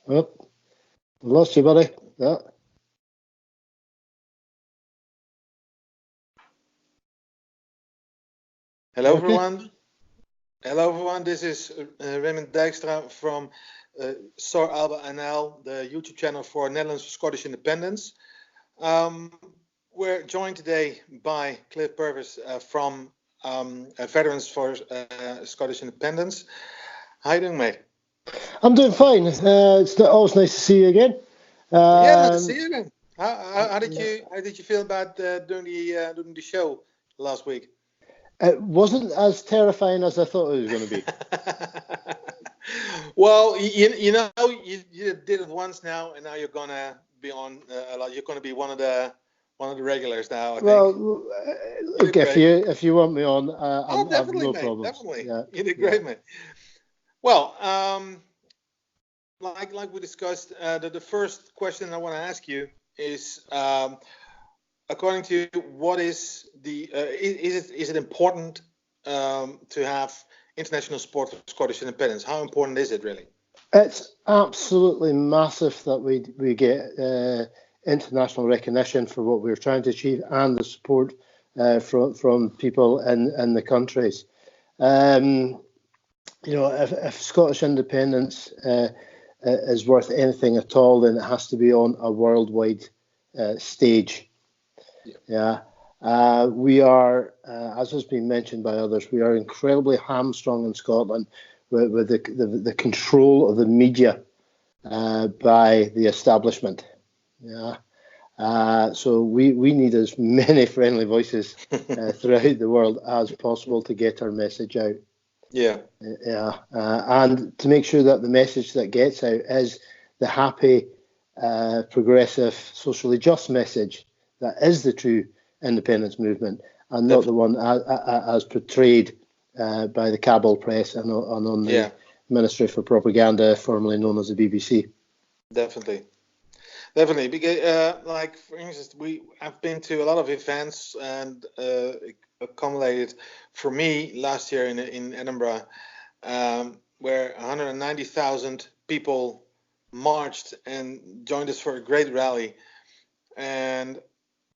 Oh, lost you, buddy. Yeah. Hello, Okay. everyone. Hello, everyone. This is Raymond Dijkstra from Saor Alba NL, the YouTube channel for Netherlands for Scottish Independence. We're joined today by Cliff Purvis from Veterans for Scottish Independence. How you doing, mate? I'm doing fine. It's always nice to see you again. Yeah, nice to see you again. How did you feel about doing the show last week? It wasn't as terrifying as I thought it was going to be. Well, you know, you did it once now, and now you're gonna be on. You're gonna be one of the regulars now. I think. Look, if you want me on, Oh, definitely, I've no mate. problems. Definitely, Yeah, you did great, mate. Well, like we discussed, the first question I want to ask you is, according to you, what is the is it important to have international support for Scottish independence? How important is it really? It's absolutely massive that we get international recognition for what we're trying to achieve and the support from people in the countries. You know, if Scottish independence is worth anything at all, then it has to be on a worldwide stage. Yeah. We are, as has been mentioned by others, we are incredibly hamstrung in Scotland with the control of the media by the establishment. Yeah. So we need as many friendly voices throughout the world as possible to get our message out. Yeah. And to make sure that the message that gets out is the happy, progressive, socially just message that is the true independence movement, and not the one as portrayed by the cabal press and on the Ministry for Propaganda, formerly known as the BBC. Definitely, because like for instance, I've been to a lot of events and accumulated for me last year in Edinburgh, where 190,000 people marched and joined us for a great rally, and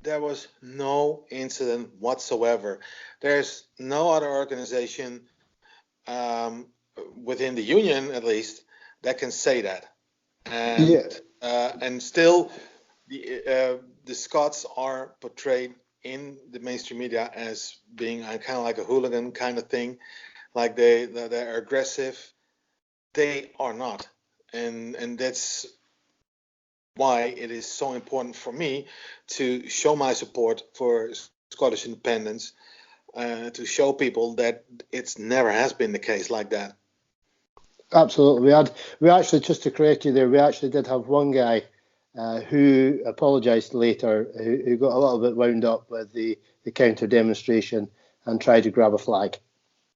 there was no incident whatsoever. There's no other organization within the union, at least, that can say that. And still, the Scots are portrayed in the mainstream media as being kind of like a hooligan kind of thing, like they're aggressive. They are not, and that's why it is so important for me to show my support for Scottish independence, to show people that it's never has been the case like that. Absolutely. We actually, just to correct you there, we actually did have one guy who apologised later, who got a little bit wound up with the counter demonstration and tried to grab a flag,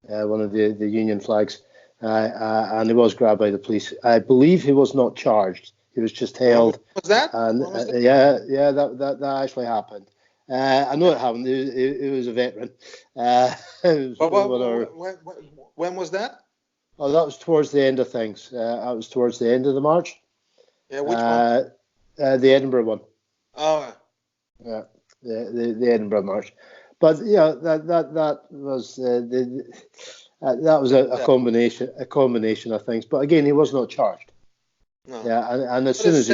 one of the union flags, and he was grabbed by the police. I believe he was not charged. He was just held. Was that? And that actually happened. I know it happened. He was a veteran. When was that? Oh, that was towards the end of things. That was towards the end of the march. Yeah, which one? The Edinburgh one. Oh. Yeah, the Edinburgh march. But yeah, that was a combination of things. But again, he was not charged. No. Yeah, and as soon as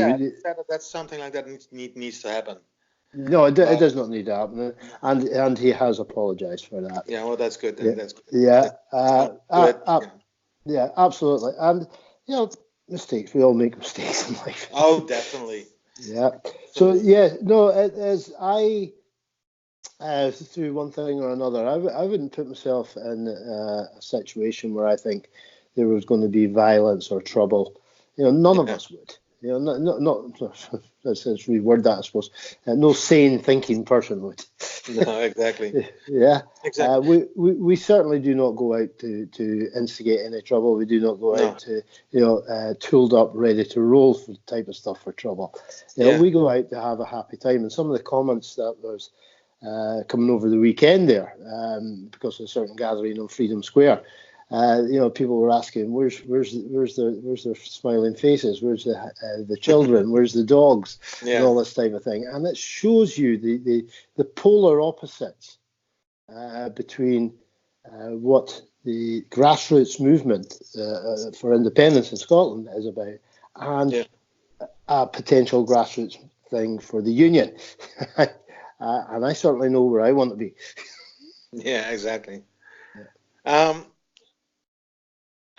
that's something like that needs to happen. No, it does not need to happen, and he has apologised for that. Yeah, well, that's good. Yeah, that's good. Yeah, yeah, absolutely. And you know, mistakes. We all make mistakes in life. Oh, definitely. Yeah. So yeah, no, it is. Through one thing or another, I wouldn't put myself in a situation where I think there was going to be violence or trouble. You know, none of us would. You know, not let's reword that, I suppose. No sane thinking person would. No, exactly. Yeah, exactly. We certainly do not go out to instigate any trouble. We do not go out to, tooled up, ready to roll for the type of stuff for trouble. You know, we go out to have a happy time. And some of the comments that was coming over the weekend there, because of a certain gathering on Freedom Square, People were asking, where's their smiling faces? Where's the children? Where's the dogs? And all this type of thing. And it shows you the polar opposites between what the grassroots movement for independence in Scotland is about, and a potential grassroots thing for the union. And I certainly know where I want to be. Yeah, exactly.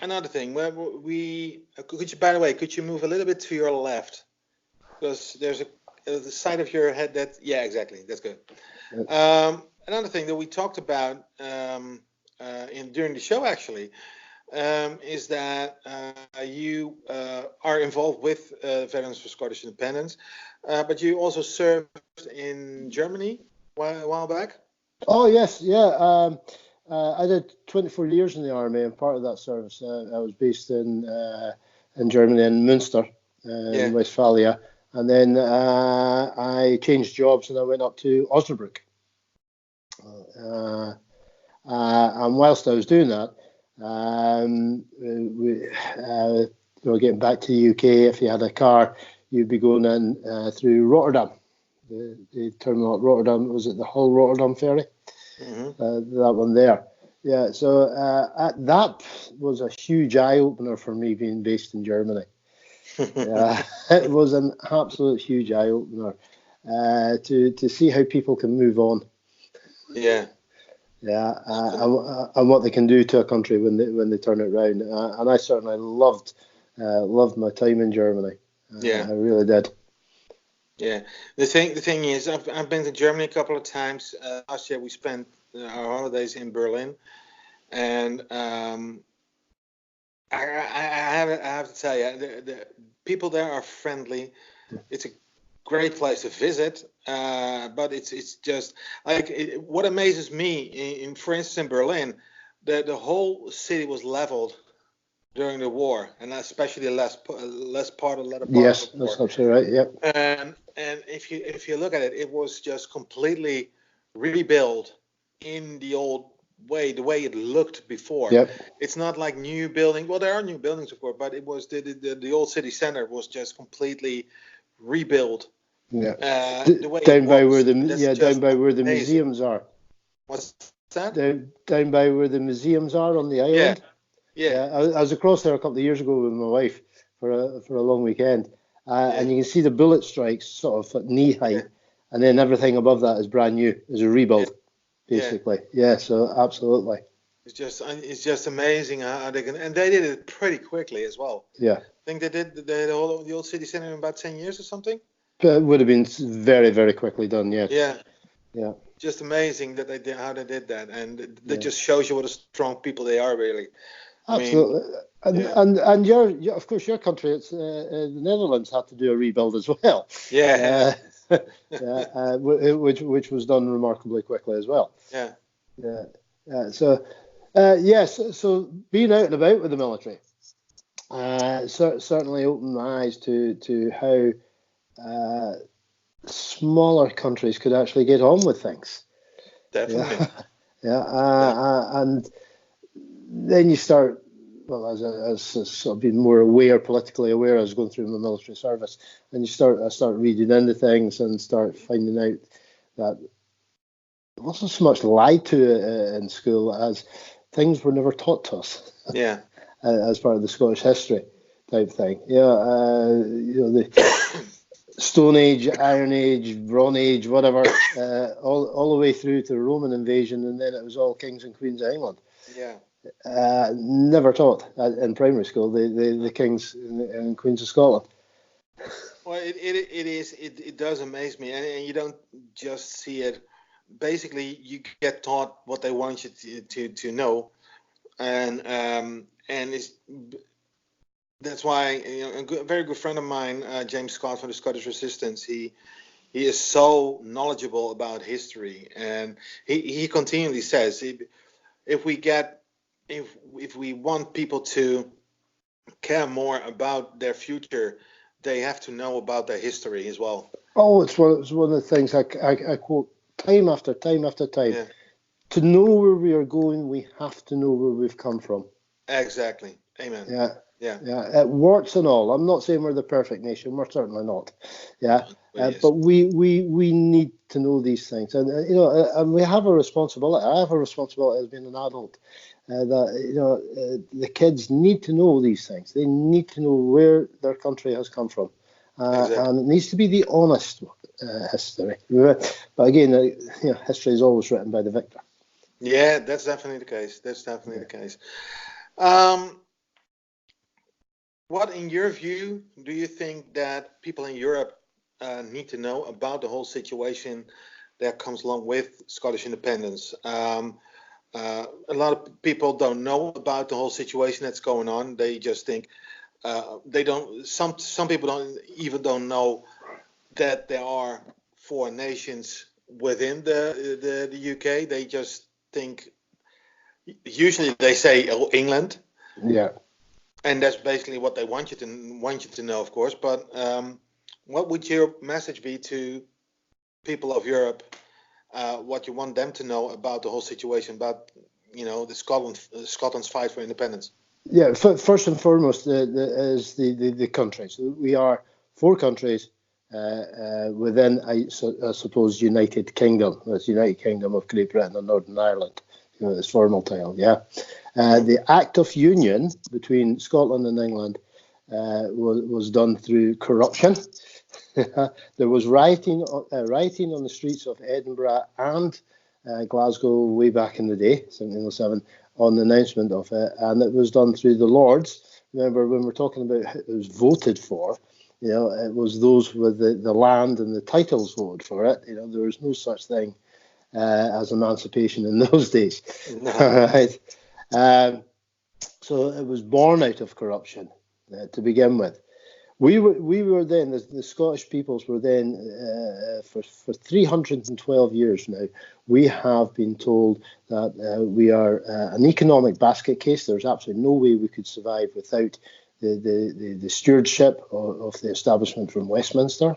Another thing, could you move a little bit to your left? Because there's the side of your head that, yeah, exactly, that's good. Another thing that we talked about during the show, actually, is that you are involved with Veterans for Scottish Independence, but you also served in Germany a while back. Oh, yes, yeah. I did 24 years in the army, and part of that service, I was based in Germany, in Münster, in Westphalia, and then I changed jobs and I went up to Osnabrück. And whilst I was doing that, getting back to the UK, if you had a car, you'd be going in through Rotterdam. The terminal at Rotterdam, was it the Hull Rotterdam ferry? Mm-hmm. That one there. Yeah, so that was a huge eye-opener for me, being based in Germany. It was an absolute huge eye-opener to see how people can move on. Yeah. Yeah, and what they can do to a country when they turn it around. And I certainly loved my time in Germany. I really did. Yeah, the thing is, I've been to Germany a couple of times. Last year we spent our holidays in Berlin, and I have to tell you, the people there are friendly. It's a great place to visit, but it's just like what amazes me, for instance, in Berlin, the whole city was leveled during the war, and especially the last part of the war. Yes, that's absolutely right. Yep. And if you look at it, it was just completely rebuilt in the old way, the way it looked before. Yep. It's not like new building. Well, there are new buildings, of course, but it was the old city center was just completely rebuilt. Yeah. The way down by amazing. where the museums are. What's that? Down by where the museums are on the island. Yeah. I was across there a couple of years ago with my wife for a long weekend, and you can see the bullet strikes sort of at knee height, and then everything above that is brand new, is a rebuild, basically. Yeah, so absolutely. It's just amazing how they can, and they did it pretty quickly as well. Yeah. I think they did the old city center in about 10 years or something. But it would have been very, very quickly done. Yeah. Yeah. Just amazing that they did how they did that, and that just shows you what a strong people they are, really. Absolutely. And your of course, your country, it's the Netherlands, had to do a rebuild as well. Which was done remarkably quickly as well. So being out and about with the military certainly opened my eyes to how smaller countries could actually get on with things. Definitely. And then you start, well, as sort of being more politically aware, as going through my military service, and I start reading into things and start finding out that there wasn't so much lied to in school as things were never taught to us. Yeah. As part of the Scottish history type thing. The Stone Age, Iron Age, Bronze Age, whatever, all the way through to the Roman invasion, and then it was all kings and queens of England. Yeah. Never taught in primary school the kings and queens of Scotland. Well, it does amaze me, and you don't just see it. Basically, you get taught what they want you to know, and that's why a very good friend of mine, James Scott from the Scottish Resistance, he is so knowledgeable about history, and he continually says if we want people to care more about their future, they have to know about their history as well. Oh, it's one of the things I quote time after time after time. Yeah. To know where we are going, we have to know where we've come from. Exactly. Amen. Yeah. Yeah. Yeah, warts and all. I'm not saying we're the perfect nation. We're certainly not. Yeah, Yes. but we need to know these things, and and we have a responsibility. I have a responsibility as being an adult. That the kids need to know these things. They need to know where their country has come from, Exactly. and it needs to be the honest history. But again, history is always written by the victor. Yeah, that's definitely the case. That's definitely the case. Um, what, in your view, do you think that people in Europe need to know about the whole situation that comes along with Scottish independence? A lot of people don't know about the whole situation that's going on. They just think they don't. Some people don't know that there are four nations within the UK. They just think. Usually they say, oh, England, Yeah. and that's basically what they want you to know, of course. But what would your message be to people of Europe? What you want them to know about the whole situation, about the Scotland's fight for independence? Yeah, first and foremost, is the countries. We are four countries within, I suppose, United Kingdom. That's United Kingdom of Great Britain and Northern Ireland. It's formal title, yeah. The Act of Union between Scotland and England was done through corruption. There was rioting on the streets of Edinburgh and Glasgow way back in the day, 1707, on the announcement of it, and it was done through the Lords. Remember, when we're talking about who it was voted for, it was those with the land and the titles voted for it. There was no such thing as emancipation in those days. No. All right. So it was born out of corruption to begin with. We were then, the Scottish peoples were then, for 312 years now, we have been told that we are an economic basket case. There's absolutely no way we could survive without the stewardship of the establishment from Westminster.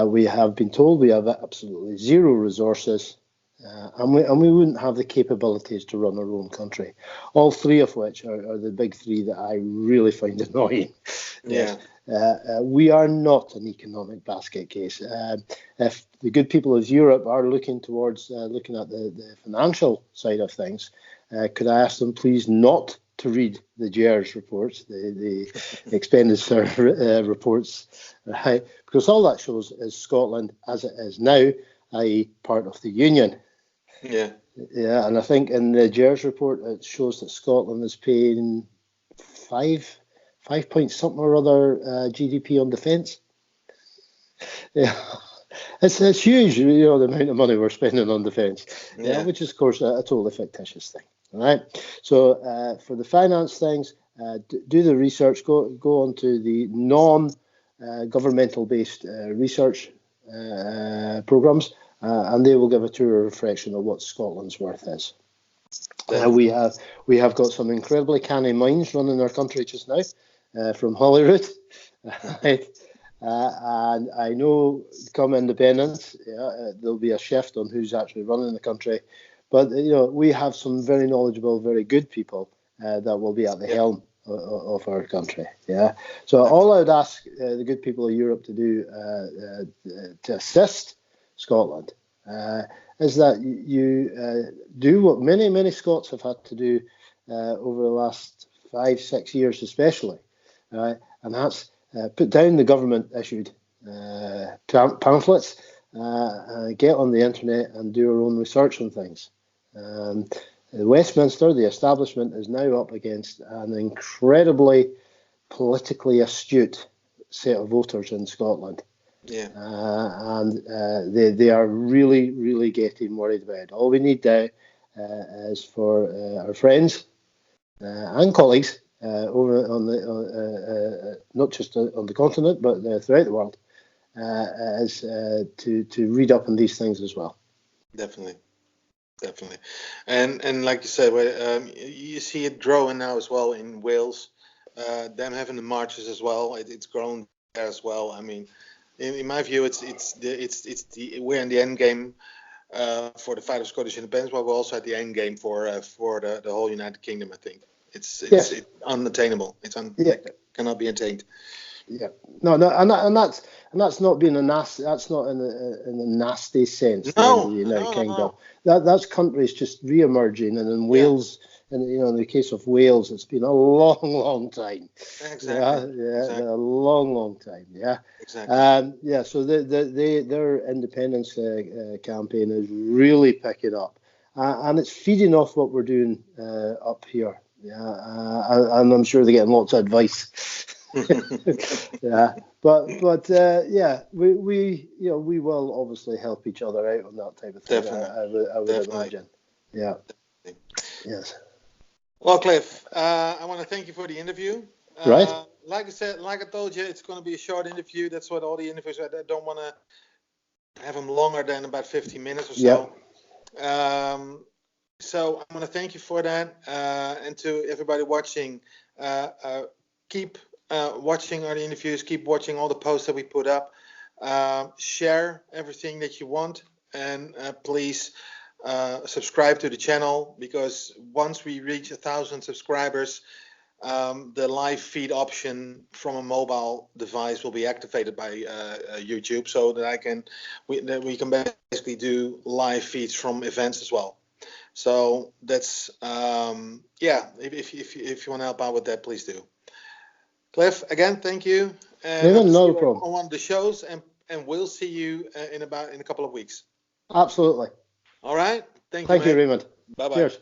We have been told we have absolutely zero resources, and we wouldn't have the capabilities to run our own country. All three of which are the big three that I really find annoying. Yeah. We are not an economic basket case. If the good people of Europe are looking towards looking at the financial side of things, could I ask them please not to read the GERS reports, the expenditure reports, right? Because all that shows is Scotland as it is now, i.e. part of the Union. Yeah. Yeah, and I think in the GERS report it shows that Scotland is paying five point something or other GDP on defence. Yeah, it's huge, the amount of money we're spending on defence. Yeah, which is of course a totally fictitious thing. All right. So for the finance things, do the research. Go on to the non-governmental based research programs, and they will give a tour reflection of what Scotland's worth is. We have got some incredibly canny minds running our country just now, from Holyrood, right? And I know come independence, there'll be a shift on who's actually running the country. But we have some very knowledgeable, very good people that will be at the helm of our country. Yeah. So all I would ask the good people of Europe to do to assist Scotland is that you do what many Scots have had to do over the last 5-6 years, especially, and that's put down the government-issued pamphlets, get on the internet and do our own research on things. Westminster, the establishment, is now up against an incredibly politically astute set of voters in Scotland. Yeah. And they are really getting worried about it. All we need now is for our friends and colleagues over on the not just on the continent but throughout the world is to read up on these things as well. Definitely. And like you said, you see it growing now as well in Wales. Them having the marches as well. It's grown there as well. I mean, in my view, we're in the end game for the fight of Scottish independence, but we're also at the end game for the whole United Kingdom, I think. Yes. It's unattainable. It cannot be attained. Yeah. No, and that's not being a nasty. That's not in a nasty sense. No, The United no, Kingdom. no. That's countries just re-emerging, and in Yeah, Wales, and in the case of Wales, it's been a long, long time. exactly. Yeah, Exactly. a long, long time. Yeah. Exactly. Yeah. So their independence campaign is really picking up, and it's feeding off what we're doing up here. Yeah, and I'm sure they're getting lots of advice. Yeah, but yeah, we will obviously help each other out on that type of thing. Definitely. I would Definitely. imagine. Yeah. Yes. Well, Cliff, I want to thank you for the interview. Right. Like I said, like I told you, it's going to be a short interview. That's what all the interviews are. I don't want to have them longer than about 15 minutes or so. So I want to thank you for that, and to everybody watching, keep watching our interviews, keep watching all the posts that we put up, share everything that you want, and please subscribe to the channel, because once we reach 1,000 subscribers, the live feed option from a mobile device will be activated by YouTube, so that we can basically do live feeds from events as well. So that's if you want to help out with that, please do. Cliff, again, thank you, and hope to see No you problem. on one of the shows, and we'll see you in a couple of weeks. Absolutely. All right. Thank you, Thank you, mate. Raymond. Bye bye. Cheers.